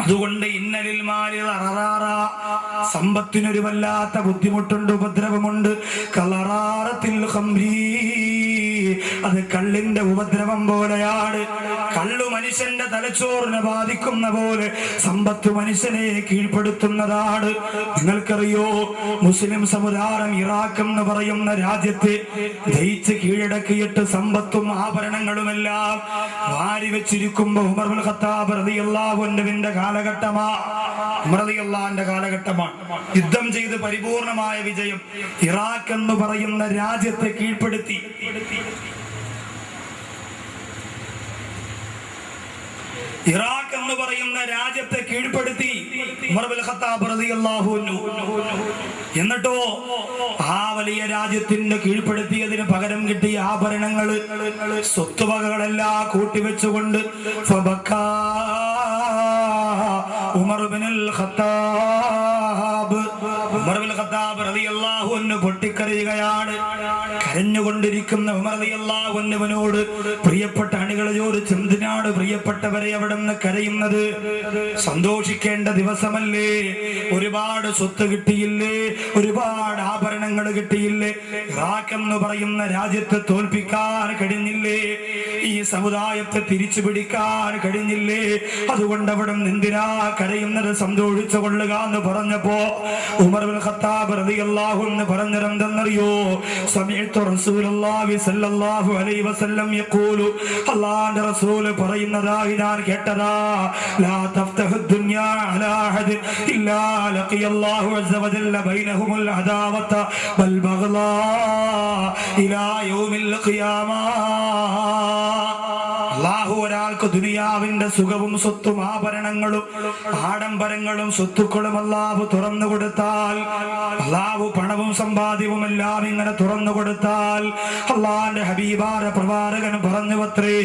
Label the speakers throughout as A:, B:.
A: അതുകൊണ്ട് ഇന്നലിൽ മാലിൽ അററാറ, സമ്പത്തിനൊരു വല്ലാത്ത ബുദ്ധിമുട്ടുണ്ട്, ഉപദ്രവമുണ്ട്. കളറാറത്തിൽ ഖംരി, അത് കള്ളിന്റെ ഉപദ്രവം പോലെയാണ്. കള്ളു മനുഷ്യന്റെ തലച്ചോറിനെ ബാധിക്കുന്ന പോലെ സമ്പത്ത് മനുഷ്യനെ കീഴ്പ്പെടുത്തുന്നതാണ്. നിങ്ങൾക്കറിയോ, മുസ്ലിം സമുദായം ഇറാഖ് എന്ന് പറയുന്ന രാജ്യത്തെ ജയിച്ച് കീഴടക്കിയിട്ട് സമ്പത്തും ആഭരണങ്ങളുമെല്ലാം വാരി വെച്ചിരിക്കുമ്പോ ഉമർ ഇബ്നുൽ ഖത്താബ് റളിയല്ലാഹു അൻഹുവിന്റെ കാലഘട്ടമാണ്. യുദ്ധം ചെയ്ത് പരിപൂർണമായ വിജയം. ഇറാഖ് എന്ന് പറയുന്ന രാജ്യത്തെ കീഴ്പ്പെടുത്തി. ഇറാഖ് എന്ന് പറയുന്ന രാജ്യത്തെ കീഴ്പ്പെടുത്തി ഉമർ ഇബ്നുൽ ഖത്താബ് റളിയല്ലാഹു അൻഹു. എന്നിട്ടോ ആ വലിയ രാജ്യത്തിന്റെ കീഴ്പ്പെടുത്തിയതിന് പകരം കിട്ടിയ ആഭരണങ്ങള്, സ്വത്തുവകകളെല്ലാം കൂട്ടിവെച്ചുകൊണ്ട് ഉമർ ഇബ്നുൽ ഖത്താബ് റളിയല്ലാഹു അൻഹു പൊട്ടിക്കരയുകയാണ്. കരഞ്ഞുകൊണ്ടിരിക്കുന്ന ഉമർ റളിയല്ലാഹു അൻഹുവിനോട് പ്രിയപ്പെട്ട അണികളെ ചോദിച്ചു, എന്തിനാണ് പ്രിയപ്പെട്ടവരെ അവിടെ നിന്ന് കരയുന്നത്? സന്തോഷിക്കേണ്ട ദിവസമല്ലേ? ഒരുപാട് സ്വത്ത് കിട്ടിയില്ലേ? ഒരുപാട് ആഭരണങ്ങൾ കിട്ടിയില്ലേ? ഇറാഖ് എന്ന് പറയുന്ന രാജ്യത്തെ തോൽപ്പിക്കാൻ കഴിഞ്ഞില്ലേ? ഈ സമുദായത്തെ തിരിച്ചു പിടിക്കാൻ കഴിഞ്ഞില്ലേ? അതുകൊണ്ട് അവിടെ എന്തിനാ കരയുന്നത്? സന്തോഷിച്ചു കൊള്ളുക എന്ന് പറഞ്ഞപ്പോ ഉമർ ഇബ്നുൽ ഖത്താബ് റളിയല്ലാഹു അൻഹു പറഞ്ഞതെന്തെന്നറിയോ? സമയത്ത് റസൂലുള്ളാഹി സ്വല്ലല്ലാഹു അലൈഹി വസല്ലം യഖൂലു, അല്ലാഹുവിന്റെ റസൂൽ പറയുന്നതായി ഞാൻ കേട്ടതാ, ലാ തഫ്തഹു ദുനിയാ അലാ അഹദ് ഇല്ലാ ലഖിയല്ലാഹു അസ്സ വജല്ല ബൈനഹുൽ അദാവത വൽ ബഗ്ളാ ഇലാ യൗമിൽ ഖിയാമ. അല്ലാഹു ഒരാൾക്ക് ദുനിയാവിന്റെ സുഖവും സ്വത്തും ആഭരണങ്ങളും ആഡംബരങ്ങളും സ്വത്തുക്കളും അല്ലാഹു തുറന്നു കൊടുത്താൽ, അല്ലാഹു പണവും സമ്പാദ്യവും എല്ലാം ഇങ്ങനെ തുറന്നു കൊടുത്താൽ, അല്ലാഹുവിന്റെ ഹബീബായ പ്രവാചകൻ പറഞ്ഞുവത്രേ,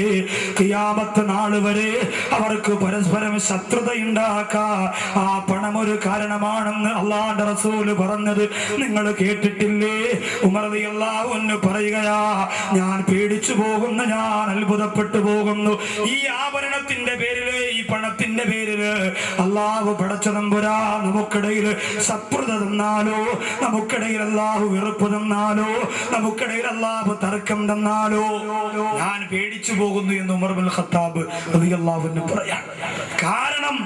A: ഖിയാമത്ത് നാൾ വരെ അവർക്ക് പരസ്പരം ശത്രുതയുണ്ടാക്കാൻ ആ പണം ഒരു കാരണമാണെന്ന് അല്ലാഹുവിന്റെ റസൂൽ പറഞ്ഞത് നിങ്ങൾ കേട്ടിട്ടില്ലേ? ഉമർ റളിയല്ലാഹു അൻഹു പറയുകയാ, ഞാൻ പേടിച്ചു പോകുന്നു, ഞാൻ അത്ഭുതപ്പെട്ടു പോകുന്നു. ഈ ആഭരണത്തിന്റെ പേരില്, ഈ പണത്തിന്റെ പേരില് അല്ലാഹു പടച്ച തമ്പുരാ നമുക്കിടയിൽ ശത്രുത തന്നാലോ, നമുക്കിടയിൽ അല്ലാഹു വെറുപ്പ് തന്നാലോ, നമുക്കിടയിൽ അല്ലാഹു തർക്കം തന്നാലോ ഞാൻ പേടിച്ചു പോകുന്നു എന്ന് ഉമർ ഇബ്നുൽ ഖത്താബ് റളിയല്ലാഹു അൻഹു പറയാം. കാരണം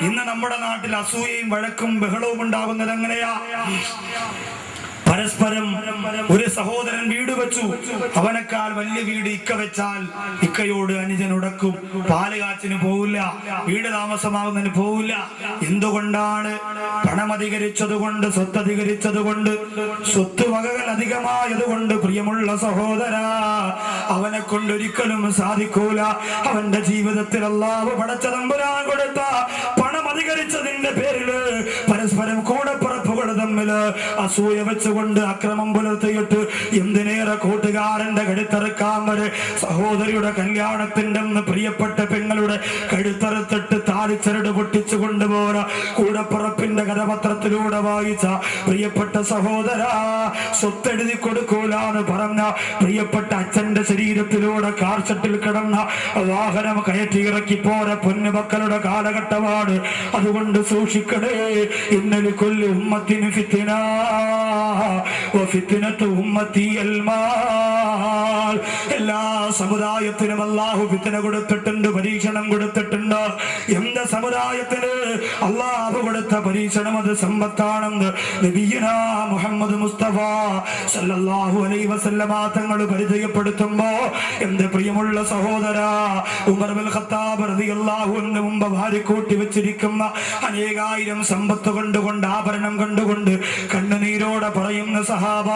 A: ഇന്ന് നമ്മുടെ നാട്ടിൽ അസൂയയും വഴക്കും ബഹളവും ഉണ്ടാകുന്നത് എങ്ങനെയാ? പരസ്പരം ഒരു സഹോദരൻ വീട് വെച്ചു, അവനേക്കാൾ വലിയ വീട് ഇക്ക വെച്ചാൽ ഇക്കയോട് അനുജൻ ഉടക്കും, പാല് കാച്ചിന് പോവില്ല, വീട് താമസമാകുന്നതിന് പോവില്ല. എന്തുകൊണ്ടാണ്? പണം അധികരിച്ചതുകൊണ്ട്, സ്വത്ത് അധികരിച്ചതുകൊണ്ട്, സ്വത്ത് വകകൾ അധികമായതുകൊണ്ട്. പ്രിയമുള്ള സഹോദര, അവനെ കൊണ്ടൊരിക്കലും സാധിക്കൂല. അവന്റെ ജീവിതത്തിൽ അല്ലാഹു പടച്ച തമ്പുരാൻ കൊടുത്ത പണം അധികരിച്ചതിന്റെ പേരില് പരസ്പരം കൂടപ്പുറപ്പുകൾ തമ്മില് അസൂയ വെച്ചുകൊണ്ട് അക്രമം പുലർത്തിയിട്ട് എന്തിനേറെ കൂട്ടുകാരന്റെ കഴുത്തറുക്കാൻ വരെ, സഹോദരിയുടെ കല്യാണത്തിന്റെ പ്രിയപ്പെട്ട പെങ്ങളുടെ കഴുത്തറുത്തിട്ട് താലിച്ചരട് പൊട്ടിച്ചു കൊണ്ടുപോര കൂടപ്പുറപ്പിന്റെ കരപത്രത്തിലൂടെ വായിച്ച പ്രിയപ്പെട്ട സഹോദര, സ്വത്തെഴുതി കൊടുക്കൂലെന്ന് പറഞ്ഞ പ്രിയപ്പെട്ട അച്ഛന്റെ ശരീരത്തിലൂടെ കാർച്ചട്ടിൽ കിടന്ന വാഹനം കയറ്റിയിറക്കി പോരെ പൊന്നുമക്കളുടെ കാലഘട്ടമാണ്. അതുകൊണ്ട് സൂക്ഷിക്കണേ. ഇന്നലെ കൊല്ലി ഉമ്മത്തിന് ഫിത്ന വഫിത്നതു ഉമ്മത്തി അൽമാൽ. എല്ലാ സമുദായത്തിനും അല്ലാഹു ഫിത്ന കൊടുത്തിട്ടുണ്ട്, പരീക്ഷണം കൊടുത്തിട്ടുണ്ട്. എന്റെ സമുദായത്തിന് അല്ലാഹു കൊടുത്ത പരീക്ഷണം അത് സമ്പത്താണെന്ന് നബിയുനാ മുഹമ്മദ് മുസ്തഫ സല്ലല്ലാഹു അലൈഹി വസല്ലമ തങ്ങൾ പരിചയപ്പെടുത്തുമ്പോ എന്റെ പ്രിയമുള്ള സഹോദര, ഉമർ ഇബ്നുൽ ഖത്താബ് റളിയല്ലാഹു അൻഹു മുമ്പ് ഭാര്യക്കൂട്ടി വെച്ചിരിക്കുന്ന അനേകായിരം സമ്പത്ത് കൊണ്ടുകൊണ്ട്, ആഭരണം കൊണ്ടുകൊണ്ട് കണ്ണുനീരോടെ പറയുന്ന സഹാബ,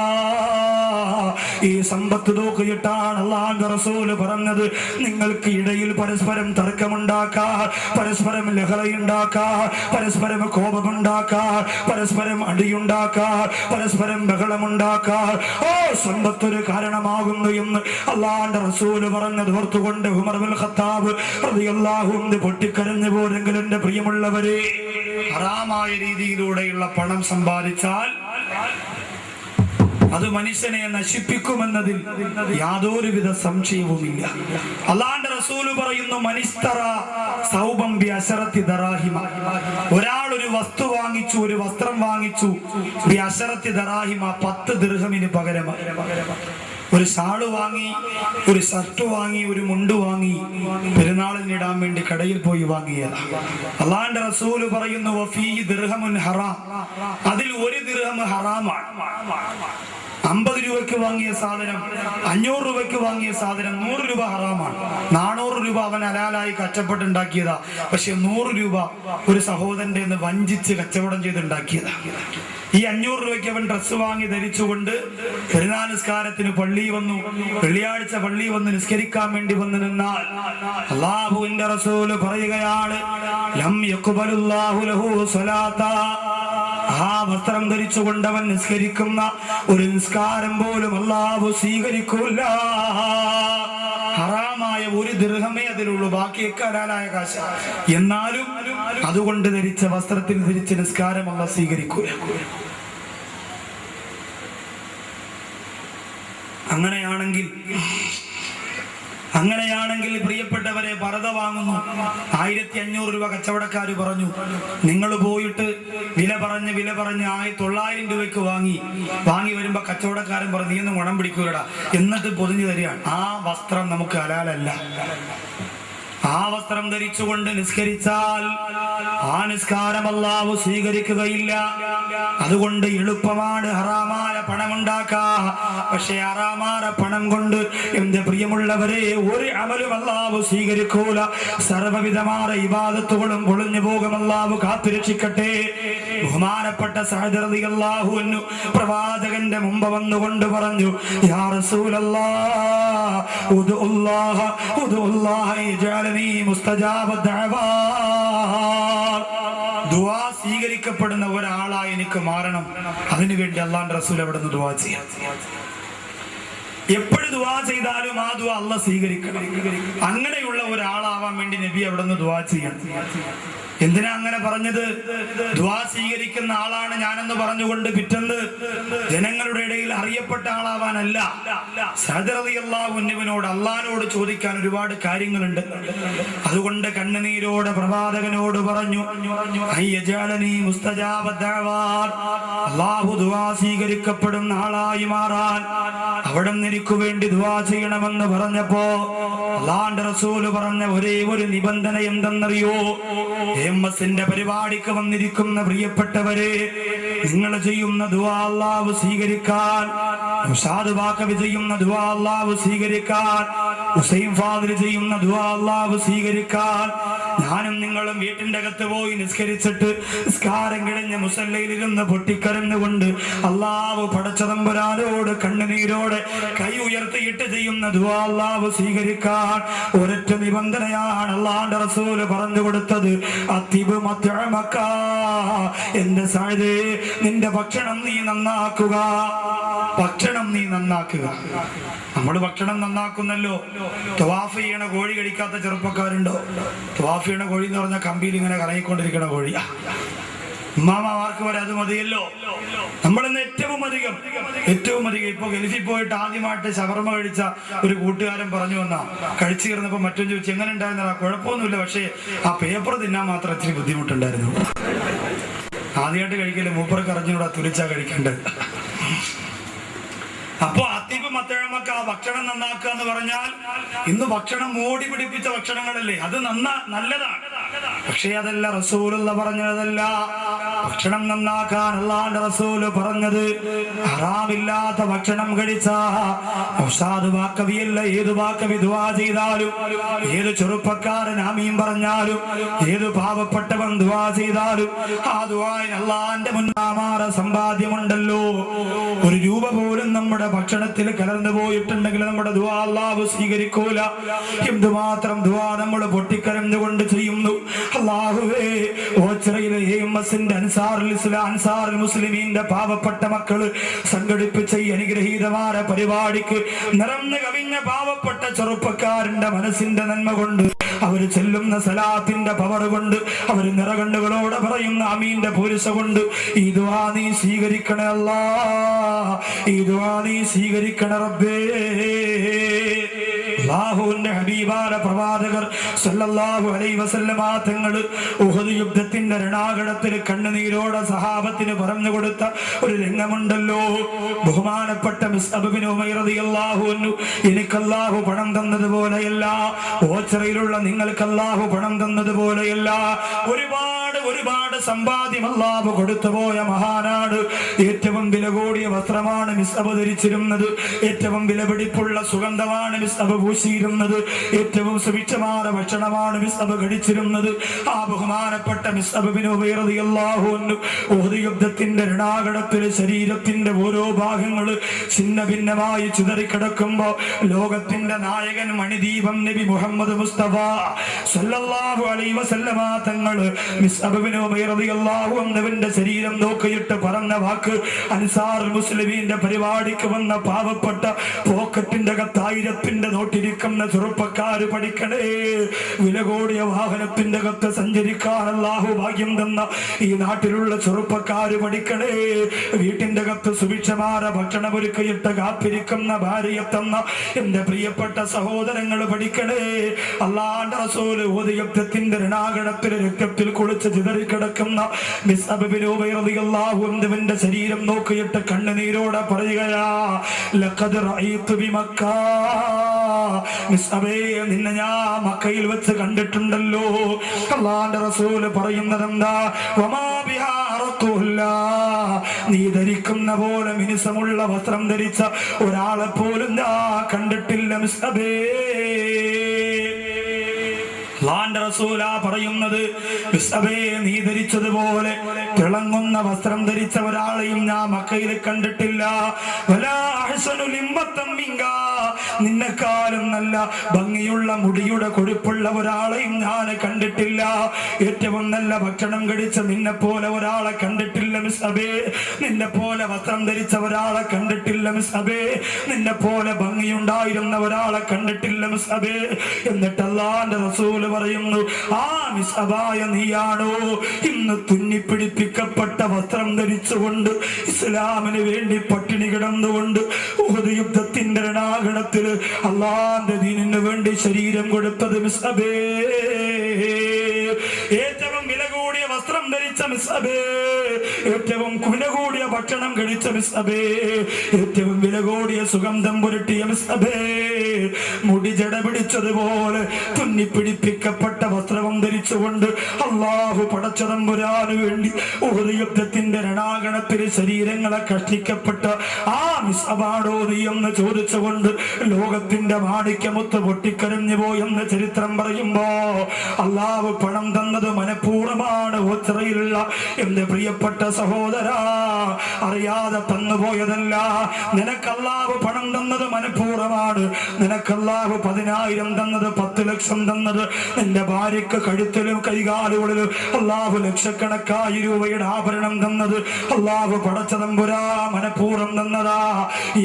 A: ഈ സമ്പത്ത് നോക്കിയിട്ടാണ് അല്ലാഹുവിന്റെ റസൂൽ പറഞ്ഞത്, നിങ്ങൾക്ക് ഇടയിൽ പരസ്പരം തർക്കമുണ്ടാക്കാൻ, പരസ്പരം ലഹളയുണ്ടാക്കാൻ, പരസ്പരം കോപമുണ്ടാക്കാൻ, പരസ്പരം അടിയുണ്ടാക്കാൻ, പരസ്പരം ബഹളമുണ്ടാക്കാൻ ഓ സമ്പത്തൊരു കാരണമാകുന്നു എന്ന് അല്ലാഹുവിന്റെ റസൂൽ പറഞ്ഞത് ഓർത്തുകൊണ്ട് ഉമർ ഇബ്നുൽ ഖത്താബ് റളിയല്ലാഹു അൻഹു പൊട്ടിക്കരഞ്ഞു പോരെങ്കിലും എന്റെ പ്രിയമുള്ളവരെ, ഹറാമായ രീതിയിലൂടെയുള്ള പണം സമ്പാദിച്ചാൽ അത് മനുഷ്യനെ നശിപ്പിക്കുമെന്നതിൽ യാതൊരുവിധ സംശയവുമില്ല. അല്ലാഹുവിന്റെ റസൂല് പറയുന്നു മനിസ്തറ സൗബം ബി അശറത്തി ദറാഹിമ, ഒരാൾ ഒരു വസ്തു വാങ്ങിച്ചു, ഒരു വസ്ത്രം വാങ്ങിച്ചു, ബി അശറത്തി ദറാഹിമ 10 ദിർഹമിന് പകരം. ഒരു ഷാള് വാങ്ങി, ഒരു ഷർട്ട് വാങ്ങി, ഒരു മുണ്ട് വാങ്ങി, പെരുന്നാളിന് ഇടാൻ വേണ്ടി കടയിൽ പോയി വാങ്ങിയത്. അല്ലാഹുവിന്റെ റസൂല് പറയുന്നു വഫീഹി ദിർഹമുൻ ഹറാം, അതിൽ 1 ദിർഹം ഹറാമാണ്. 50 രൂപയ്ക്ക് വാങ്ങിയ സാധനം, 500 രൂപയ്ക്ക് വാങ്ങിയ സാധനം 100 രൂപ ഹറാമാണ്. 400 രൂപ അവൻ ഹലാലായി കച്ചവടമുണ്ടാക്കിയതാ. പക്ഷെ 100 രൂപ ഒരു സഹോദരന്റെ നിന്ന് വഞ്ചിച്ച് കച്ചവടം ചെയ്തുണ്ടാക്കിയതാ. ഈ 500 രൂപയ്ക്ക് അവൻ ഡ്രസ്സ് വാങ്ങി ധരിച്ചുകൊണ്ട് പെരുന്നാൾ നിസ്കാരത്തിന് പള്ളി വന്നു. വെള്ളിയാഴ്ച പള്ളി വന്ന് നിസ്കരിക്കാൻ വേണ്ടി വന്നു നിന്നാൽ അല്ലാഹുവിന്റെ റസൂല് പറയുകയാണ് ലം യഖ്ബലുല്ലാഹു ലഹു സ്വലാത്താ, ആ വസ്ത്രം ധരിച്ചുകൊണ്ട് അവൻ നിസ്കരിക്കുന്ന ഒരു നിസ്കാരം പോലും അല്ലാഹു സ്വീകരിക്കൂല. ഹറാമായ 1 ദിർഹമേ അതിലുള്ളൂ, ബാക്കിയൊക്കെ ഹലാലായ കാശ്. എന്നാലും അതുകൊണ്ട് ധരിച്ച വസ്ത്രത്തിൽ ധരിച്ച നിസ്കാരം അല്ലാഹു സ്വീകരിക്കൂല. അങ്ങനെയാണെങ്കിൽ പ്രിയപ്പെട്ടവരെ, പർദ്ദ വാങ്ങുന്നു, 1500 രൂപ കച്ചവടക്കാര് പറഞ്ഞു. നിങ്ങൾ പോയിട്ട് വില പറഞ്ഞ് 900 രൂപയ്ക്ക് വാങ്ങി വരുമ്പോ കച്ചവടക്കാരൻ പറഞ്ഞു നീ ഒന്നും ഗുണം പിടിക്കൂലടാ, എന്നിട്ട് പൊതിഞ്ഞു തരികയാണ്. ആ വസ്ത്രം നമുക്ക് ഹലാലല്ല. ആ വസ്ത്രം ധരിച്ചുകൊണ്ട് നിസ്കരിച്ചാൽ ആ നിസ്കാരം അല്ലാഹു സ്വീകരിക്കുകയില്ല. അതുകൊണ്ട് എളുപ്പമാണ് ഹറാമായ പണമുണ്ടാക്കാ. പക്ഷെ ഹറാമായ പണം കൊണ്ട് എന്റെ പ്രിയമുള്ളവരെ ഒരു അമലും അല്ലാഹു സ്വീകരിക്കൂല. സർവ്വവിധമായ ഇബാദത്തുകളും പൊളിഞ്ഞു പോകും. അല്ലാഹു കാത്തുരക്ഷിക്കട്ടെ. ബഹുമാനപ്പെട്ട സഅദ് റളിയല്ലാഹു അൻഹു പ്രവാചകന്റെ മുമ്പ് വന്നുകൊണ്ട് പറഞ്ഞു, യാ റസൂലല്ലാഹ് ഉദ്ഉല്ലാഹ ഉദ്ഉല്ലാഹ യജഅലനി മുസ്തജാബ ദഅവാ, ദുആ സ്വീകരിക്കപ്പെടുന്ന ഒരാളായി എനിക്ക് മാറണം. അതിനുവേണ്ടി അല്ലാഹുവിന്റെ റസൂൽ അവിടുന്ന് ദുആ ചെയ്യാം. എപ്പോഴും ദുആ ചെയ്താലും ആ ദുആ അല്ലാഹ് സ്വീകരിക്കണം. അങ്ങനെയുള്ള ഒരാളാവാൻ വേണ്ടി നബി അവിടുന്ന് ദുആ ചെയ്യണം. എന്തിനാ അങ്ങനെ പറഞ്ഞത്? ദുആ സ്വീകരിക്കുന്ന ആളാണ് ഞാനെന്ന് പറഞ്ഞുകൊണ്ട് പിറ്റേന്ന് ജനങ്ങളുടെ ഇടയിൽ അറിയപ്പെട്ട ആളാവാനല്ല. സഅദ് റളിയല്ലാഹു അൻഹുവിനോട് അല്ലാഹുവോട് ചോദിക്കാൻ ഒരുപാട് കാര്യങ്ങളുണ്ട്. അതുകൊണ്ട് കണ്ണുനീരോടെ പ്രവാചകനോട് പറഞ്ഞു, അയ്യജഅലനി മുസ്തജാബ ദഅവാ, അല്ലാഹു ദുആ സ്വീകരിക്കപ്പെടുന്ന ആളായി മാറാൻ അവിടുന്ന് എനിക്ക് വേണ്ടി ദുആ ചെയ്യണമെന്ന് പറഞ്ഞപ്പോ അല്ലാഹുവിന്റെ റസൂല് പറഞ്ഞ ഒരേ ഒരു നിബന്ധന എന്തെന്നറിയോ? എംഎസിന്റെ പരിപാടിക്ക് വന്നിരിക്കുന്ന പ്രിയപ്പെട്ടവരെ, നിങ്ങൾ ചെയ്യുന്ന ദുആ അല്ലാഹു സ്വീകരിക്കാൻ, ഉസ്താദ് ബാക്കവി ചെയ്യുന്ന ദുആ അല്ലാഹു സ്വീകരിക്കാൻ, ഹുസൈൻ ഫാദിൽ ചെയ്യുന്ന ദുആ അല്ലാഹു സ്വീകരിക്കാൻ, ഞാനും നിങ്ങളും വീട്ടിന്റെ അകത്ത് പോയി നിസ്കരിച്ചിട്ട് നിസ്കാരം കഴിഞ്ഞ് മുസല്ലയിലിരുന്ന് പൊട്ടിക്കരഞ്ഞുകൊണ്ട് അല്ലാഹു പടച്ചതമ്പുരാനോട് കണ്ണുനീരോടെ കൈ ഉയർത്തിയിട്ട് ചെയ്യുന്ന ദുആ അല്ലാഹു സ്വീകരിക്കാൻ ഒരൊറ്റ നിബന്ധനയാണ് അല്ലാഹുവിന്റെ റസൂൽ പറഞ്ഞു കൊടുത്തത്. അത്തിബ് മത്അമക, എന്റെ സഅദേ നിന്റെ ഭക്ഷണം നീ നന്നാക്കുക. ഭക്ഷണം നീ നന്നാക്കുക. നമ്മൾ ഭക്ഷണം നന്നാക്കുന്നല്ലോ. തവാഫ് ചെയ്യണ കോഴി കഴിക്കാത്ത ചെറുപ്പക്കാരുണ്ടോ? തവാഫ് ചെയ്യണ കോഴി എന്ന് പറഞ്ഞാൽ കമ്പിയിൽ ഇങ്ങനെ കറങ്ങിക്കൊണ്ടിരിക്കണ കോഴി. ഉമ്മാമാർക്ക് വരെ അത് മതിയല്ലോ. നമ്മളിന്ന് ഏറ്റവും അധികം ഇപ്പൊ ഗൾഫിൽ പോയിട്ട് ആദ്യമായിട്ട് ഷവർമ കഴിച്ച ഒരു കൂട്ടുകാരൻ പറഞ്ഞു വന്നാ, കഴിച്ചു തീർന്നപ്പോ മറ്റൊരു ചോദിച്ചു എങ്ങനെ ഉണ്ടായിരുന്നാ? കുഴപ്പമൊന്നുമില്ല, പക്ഷേ ആ പേപ്പർ തിന്നാൻ മാത്രം ഇച്ചിരി ബുദ്ധിമുട്ടുണ്ടായിരുന്നു. ആദ്യമായിട്ട് കഴിക്കല് മൂപ്പർക്ക് അറിഞ്ഞൂടാ, തുലിച്ചാ കഴിക്കേണ്ടത്. അപ്പൊ അത്തിബ് മത്തഴമക്ക, ഭക്ഷണം നന്നാക്കുക എന്ന് പറഞ്ഞാൽ ഇന്ന് ഭക്ഷണം മോടി പിടിപ്പിച്ച ഭക്ഷണങ്ങളല്ലേ, അത് നല്ലതാണ്. പക്ഷേ അതല്ല റസൂലുള്ള പറഞ്ഞതല്ല. ഭക്ഷണം നന്നാക്കാൻ അല്ലാഹുവിന്റെ റസൂല് പറഞ്ഞത് ഹറാമില്ലാത്ത ഭക്ഷണം കഴിച്ച ഉസ്താദ് ബാക്കവിയല്ല, ഏത് ബാക്കവി ദുആ ചെയ്താലും, ഏത് ചെറുപ്പക്കാരൻ ആമീൻ പറഞ്ഞാലും, ഏത് പാവപ്പെട്ടവൻ ദുആ ചെയ്താലും ആ ദുആയിൽ അല്ലാഹുവിന്റെ മുന്നാമാറ സമ്പാദ്യമുണ്ടല്ലോ. 1 രൂപ പോലും നമ്മുടെ ഭക്ഷണത്തിൽ കലർന്നു പോയിട്ടുണ്ടെങ്കിൽ നമ്മുടെ ദുആ അല്ലാഹു സ്വീകരിക്കൂല. എന്തുമാത്രം ദുആ നമ്മൾ പൊട്ടിക്കരഞ്ഞുകൊണ്ട് ചെയ്യുന്നു. അല്ലാഹുവേ, ഓച്ചിറയിലെ എംഎസിന്റെ അൻസാറുൽ മുസ്ലിമീന്റെ പാവപ്പെട്ട മക്കള് സംഘടിപ്പിച്ച ഈ അനുഗ്രഹീതമായ പരിപാടിക്ക് നിറഞ്ഞു കവിഞ്ഞ പാവപ്പെട്ട ചെറുപ്പക്കാരന്റെ മനസ്സിന്റെ നന്മ കൊണ്ട്, അവര് ചെല്ലുന്ന സലാത്തിന്റെ പവർ കൊണ്ട്, അവര് നിറകണ്ണുകളോടെ പറയുന്ന ആമീന്റെ പുരുഷ കൊണ്ട് ഈ ദുആ നീ സ്വീകരിക്കണേ അല്ലാഹ്, ഈ ദുആ നീ സ്വീകരിക്കണേ റബ്ബേ. അല്ലാഹുവിന്റെ ഹബീബായ പ്രവാചകർ സല്ലല്ലാഹു അലൈഹി വസല്ലമ തങ്ങൾ ഉഹദ് യുദ്ധത്തിന്റെ രണാകടത്തിൽ കണ്ണുനീരോടെ സഹാബത്തിന് പറഞ്ഞു കൊടുത്ത ഒരു രംഗമുണ്ടല്ലോ. ബഹുമാനപ്പെട്ട മിസ്അബ് ബിൻ ഉമൈർ റളിയല്ലാഹു അൻഹു, എനിക്ക് അല്ലാഹു പണം തന്നതുപോലെയല്ല, ഓച്ചറയിലുള്ള നിങ്ങൾക്ക് അല്ലാഹു പണം തന്നതുപോലെയല്ല, ഒരുപാട് സമ്പാദ്യം അല്ലാഹു കൊടുത്തുപോയ മഹാനാണ്. ഏറ്റവും വില കൂടിയ വസ്ത്രമാണ് മിസ്അബ് ധരിച്ചിരുന്നത്, ഏറ്റവും വിലപിടിപ്പുള്ള സുഗന്ധമാണ് മിസ്അബ് പൂശിയിരുന്നത്, ഏറ്റവും സുഭിക്ഷമായ ഭക്ഷണമാണ് മിസ്അബ് കഴിച്ചിരുന്നത്. ആ ബഹുമാനപ്പെട്ട മിസ്അബ് ബിൻ ഉമൈർ റളിയല്ലാഹു അൻഹു ഉഹദ് യുദ്ധത്തിന്റെ രണാകടത്തിൽ ശരീരത്തിന്റെ ഓരോ ഭാഗങ്ങൾ ഛിന്ന ഭിന്നമായി ചിതറിക്കിടക്കുമ്പോ ലോകത്തിന്റെ നായകൻ മണിദീപം നബി മുഹമ്മദ് മുസ്തഫ സല്ലല്ലാഹു അലൈഹി വസല്ലമ തങ്ങൾ മിസ്അബ് ബിൻ ഉമൈർ റളിയല്ലാഹു അൻഹുവിന്റെ ശരീരം നോക്കിയിട്ട് പറഞ്ഞ വാക്ക്, അൻസാർ മുസ്ലിമീന്റെ പരിപാടിക്ക് വന്ന പാവപ്പെട്ട പോക്കറ്റിന്റെ അകത്ത് 1000 നോട്ടിരിക്കുന്ന ചെറുപ്പക്കാര് പഠിക്കണേ, വില കൂടിയ വാഹനത്തിന്റെ അകത്ത് സഞ്ചരിക്കാൻ അല്ലാഹു ഭാഗ്യം തന്ന ഈ നാട്ടിലുള്ള ചെറുപ്പക്കാര് പഠിക്കണേ, വീട്ടിന്റെ അകത്ത് സുഭിക്ഷമായ ഭക്ഷണം ഒരുക്കിയിട്ട് കാത്തിരിക്കുന്ന ഭാര്യയെ തന്ന എന്റെ പ്രിയപ്പെട്ട സഹോദരങ്ങൾ പഠിക്കണേ. അല്ലാഹുവിന്റെ റസൂൽ ഉഹദ് യുദ്ധത്തിന്റെ രണാകടത്തിൽ രക്തത്തിൽ കുളിച്ച് ചിതറിക്കിടക്കുന്ന മിസ്അബ് ബിൻ ഉമൈർ റളിയല്ലാഹു അൻഹുവിന്റെ ശരീരം നോക്കിയിട്ട് കണ്ണുനീരോടെ പറയുകയാ, ലഖദ് റഅയ്തു ബിമക്ക, മിസ്അബേ നിന്നെ ഞാൻ മക്കയിൽ വെച്ച് കണ്ടിട്ടുണ്ടല്ലോ. അല്ലാഹുവിന്റെ റസൂൽ പറയുന്നതെന്താ, വമാ ബിഹാ അറഖുല്ലാ, നീ ധരിക്കുന്ന പോലെ മിനുസമുള്ള വസ്ത്രം ധരിച്ച ഒരാളെ പോലും ഞാൻ കണ്ടിട്ടില്ല മിസ്അബേ. അല്ലാഹുവിന്റെ റസൂലാ പറയുന്നത്, മിസ്അബേ നീ ധരിച്ചതുപോലെ തിളങ്ങുന്ന വസ്ത്രം ധരിച്ച ഒരാളെയും ഞാൻ മക്കയിൽ കണ്ടിട്ടില്ല. വലാ അഹ്സനു ലിംബത്തൻ മിൻക, നിന്നെക്കാളും നല്ല ഭംഗിയുള്ള മുടിയുടെ കൊഴുപ്പുള്ള ഒരാളെയും ഞാൻ കണ്ടിട്ടില്ല. ഏറ്റവും നല്ല ഭക്ഷണം കഴിച്ച നിന്നെ പോലെ ഒരാളെ കണ്ടിട്ടില്ല മിസ്അബേ. നിന്നെ പോലെ വസ്ത്രം ധരിച്ച ഒരാളെ കണ്ടിട്ടില്ല മിസ്അബേ. നിന്നെ പോലെ ഭംഗിയുണ്ടായിരുന്ന ഒരാളെ കണ്ടിട്ടില്ല മിസ്അബേ. എന്നിട്ട് അല്ലാഹുവിന്റെ റസൂൽ പറയുന്നു, ആ മിസ്അബായ നീയാണോ ഇന്ന് തുന്നിപ്പിടിപ്പിക്കപ്പെട്ട വസ്ത്രം ധരിച്ചുകൊണ്ട് ഇസ്ലാമിന് വേണ്ടി പട്ടിണി കിടന്നുകൊണ്ട് ഉഹദ് യുദ്ധത്തിന്റെ രണാകണത്തിൽ അല്ലാഹുവിന്റെ ദീനിന് വേണ്ടി ശരീരം കൊടുത്തത് മിസ്അബേ. ഏറ്റവും വില കൂടിയ വസ്ത്രം ധരിച്ച മിസ്അബേ, ഏറ്റവും വില കൂടിയ ഭക്ഷണം കഴിച്ച മിസ്അബേ, ഏറ്റവും വില കൂടിയ സുഗന്ധം പുരട്ടിയ മിസ്അബേ, മുടി ജട പിടിച്ചതുപോലെ തുന്നിപ്പിടിപ്പിക്കപ്പെട്ട വസ്ത്രവും ധരിച്ചുകൊണ്ട് അല്ലാഹു പടച്ചതമ്പുരാന് വേണ്ടി ഉഹദ് യുദ്ധത്തിന്റെ രണാകണത്തിൽ ശരീരങ്ങളെ കഷ്ടിക്കപ്പെട്ട ആ മിസ്അബാണോ നീ എന്ന് ചോദിച്ചുകൊണ്ട് ലോകത്തിന്റെ മാണിക്യമുത്ത് പൊട്ടിക്കരഞ്ഞു പോയെന്ന് ചരിത്രം പറയുമ്പോ, അല്ലാഹു പണം തന്നത് മനഃപൂർവ്വമാണ്. ഓച്ചറയിലുള്ള എന്റെ പ്രിയപ്പെട്ട സഹോദരാ, അറിയാതെ തന്നുപോയതല്ല. നിനക്ക് അല്ലാഹു പണം തന്നത് മനഃപൂർവ്വമാണ്. നിനക്ക് അല്ലാഹു 10,000 തന്നത്, 10 ലക്ഷം തന്നത്, നിന്റെ ഭാര്യക്ക് കഴുത്തിലും കൈകാലുകളിലും അല്ലാഹു ലക്ഷക്കണക്കായി രൂപയുടെ ആഭരണം തന്നത് അല്ലാഹു പടച്ചതമ്പുരാ മനഃപൂർവ്വം തന്നതാ.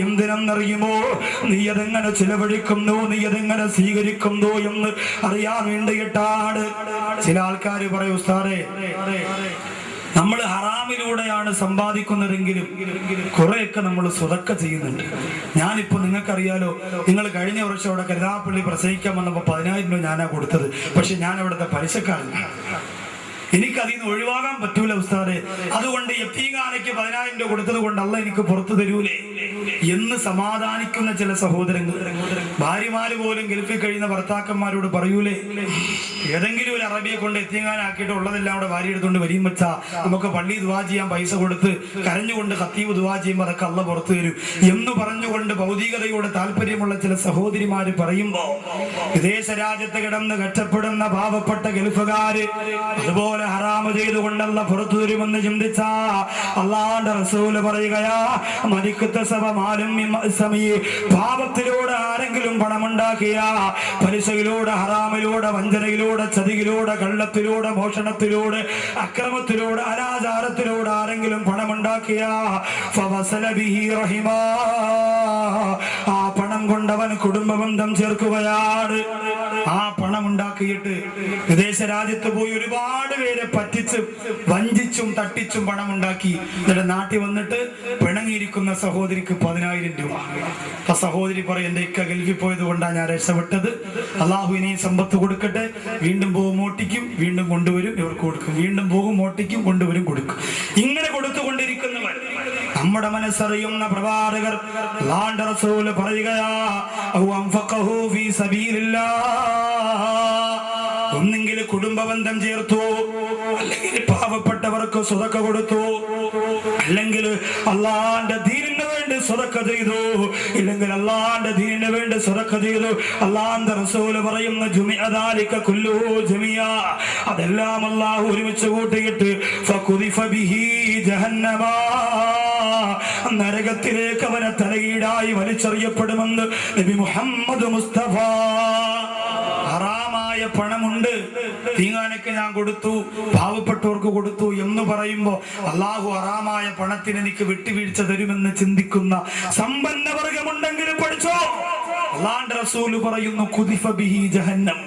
A: എന്തിനെന്നറിയുമോ? നീ അതെങ്ങനെ ചിലവഴിക്കുന്നു, നീ അതെങ്ങനെ സ്വീകരിക്കുന്നു എന്ന് അറിയാൻ വേണ്ടിയിട്ടാണ്. ചില ആൾക്കാർ പറയും, ഉസ്താദേ നമ്മൾ ഹറാമിലൂടെയാണ് സമ്പാദിക്കുന്നതെങ്കിലും കുറെയൊക്കെ നമ്മൾ സ്വതക്ക ചെയ്യുന്നുണ്ട്. ഞാനിപ്പോ നിങ്ങൾക്കറിയാലോ, നിങ്ങൾ കഴിഞ്ഞ വർഷം അവിടെ കരുനാഗപ്പള്ളി പ്രസംഗിക്കാൻ വന്നപ്പോൾ 10,000 രൂപ ഞാനാ കൊടുത്തത്. പക്ഷെ ഞാൻ അവിടുത്തെ പലിശക്കാരനാണ്, എനിക്കതിൽ നിന്ന് ഒഴിവാകാൻ പറ്റൂല ഉസ്താദേ. അതുകൊണ്ട് യത്തീംഖാനയ്ക്ക് 10,000 രൂപ കൊടുത്തത് കൊണ്ട് അല്ല എനിക്ക് പുറത്തു തരൂലേ എന്ന് സമാധാനിക്കുന്ന ചില സഹോദരങ്ങൾ. ഭാര്യമാര് പോലും ഗൾഫിൽ കഴിയുന്ന ഭർത്താക്കന്മാരോട് പറയൂലേ, ഏതെങ്കിലും ഒരു അറബിയെ കൊണ്ട് യത്തീംഖാനാക്കിയിട്ട് ഉള്ളതെല്ലാം അവിടെ ഭാര്യ എടുത്തുകൊണ്ട് വരിയും വെച്ചാ നമുക്ക് പള്ളി ദുആ ചെയ്യാൻ പൈസ കൊടുത്ത് കരഞ്ഞുകൊണ്ട് ഖത്തീബ് ദുആ ചെയ്യുമ്പോൾ അതൊക്കെ അല്ല പുറത്തു തരും എന്ന് പറഞ്ഞുകൊണ്ട് ഭൗതികതയോട് താല്പര്യമുള്ള ചില സഹോദരിമാര് പറയുമ്പോ, വിദേശ രാജ്യത്ത് കിടന്ന് കഷ്ടപ്പെടുന്ന പാവപ്പെട്ട ഗൾഫുകാര് അതുപോലെ ഹറാമ് ചെയ്തുകൊണ്ടല്ല പുറത്തു തരുമെന്ന് ചിന്തിച്ച അല്ലാഹുവിന്റെ റസൂൽ പറയുകയാ, പാപത്തിലൂടെ ആരെങ്കിലും പണമുണ്ടാക്കിയ, പലിശയിലൂടെ, ഹറാമിലൂടെ, വഞ്ചനയിലൂടെ, ചതിയിലൂടെ, കള്ളത്തിലൂടെ, മോഷണത്തിലൂടെ, അക്രമത്തിലൂടെ, അനാചാരത്തിലൂടെ ആരെങ്കിലും പണമുണ്ടാക്കിയ, ആ പണം കൊണ്ട് അവൻ കുടുംബബന്ധം ചേർക്കുകയാണ്. ആ പണം ഉണ്ടാക്കിയിട്ട് വിദേശ രാജ്യത്ത് പോയി ഒരുപാട് പേരെ പറ്റിച്ച് വഞ്ചിച്ചും തട്ടിച്ചും പണം ഉണ്ടാക്കി. എന്നിട്ട് നാട്ടിൽ വന്നിട്ട് പിണങ്ങിയിരിക്കുന്ന സഹോദരിക്ക് 10,000 രൂപ. ആ സഹോദരി പറയും, എന്റെ ഇക്ക ഗൾഫിൽ പോയത് കൊണ്ടാണ് ഞാൻ രക്ഷപ്പെട്ടത്, അള്ളാഹു ഇനിയും സമ്പത്ത് കൊടുക്കട്ടെ. വീണ്ടും പോകും മോട്ടിക്കും, വീണ്ടും കൊണ്ടുവരും, ഇവർക്ക് കൊടുക്കും, വീണ്ടും പോകും മോട്ടിക്കും, കൊണ്ടുവരും, കൊടുക്കും. ഇങ്ങനെ കൊടുത്തുകൊണ്ടിരിക്കുന്നവർ നമ്മുടെ മനസ്സറിയുന്ന പ്രവാചകർ അല്ലാഹുവിന്റെ റസൂൽ പറയുകയാ, ഔ അൻഫഖഹു ഫീ സബീലില്ലാഹ്, ഒന്നെങ്കിൽ കുടുംബബന്ധം ചേർത്തു, അല്ലെങ്കിൽ പാവപ്പെട്ടവർക്ക് സ്വതക്ക കൊടുത്തു, അല്ലെങ്കിൽ അള്ളാന്റെ ദീനിന് വേണ്ടി സ്വതക്ക ചെയ്തു, ഇല്ലെങ്കിൽ അള്ളാന്റെ ദീനിന് വേണ്ടി സ്വതക്ക ചെയ്തു. അള്ളാന്റെ റസൂൽ പറയുന്ന ജുമിഅ ദാലിക കുല്ലുഹു ജമിഅ, അതെല്ലാം അല്ലാഹു ഒരുമിച്ച് കൂട്ടിയിട്ട് ഫഖുദിഫ ബിഹി ജഹന്നമ, നരകത്തിലേക്ക് അവനെ തലകീഴായി വലിച്ചെറിയപ്പെടുമെന്ന് നബി മുഹമ്മദ് മുസ്തഫ. ഹറാമായ പണമുണ്ട്, തീങ്ങാനൊക്കെ ഞാൻ കൊടുത്തു, പാവപ്പെട്ടവർക്ക് കൊടുത്തു എന്ന് പറയുമ്പോ അള്ളാഹു ഹറാമായ പണത്തിന് എനിക്ക് വിട്ടുവീഴ്ച തരുമെന്ന് ചിന്തിക്കുന്ന സമ്പന്നവർഗമുണ്ടെങ്കിൽ പഠിച്ചോ, അള്ളാഹുവിന്റെ റസൂൽ പറയുന്നു ഖുദിഫ ബിഹി ജഹന്നം,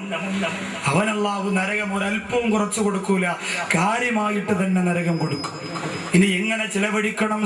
A: അവൻ അള്ളാഹു നരകം ഒരല്പവും കുറച്ചു കൊടുക്കൂല, കാര്യമായിട്ട് തന്നെ നരകം കൊടുക്കും. ഇനി എങ്ങനെ ചിലവഴിക്കണം?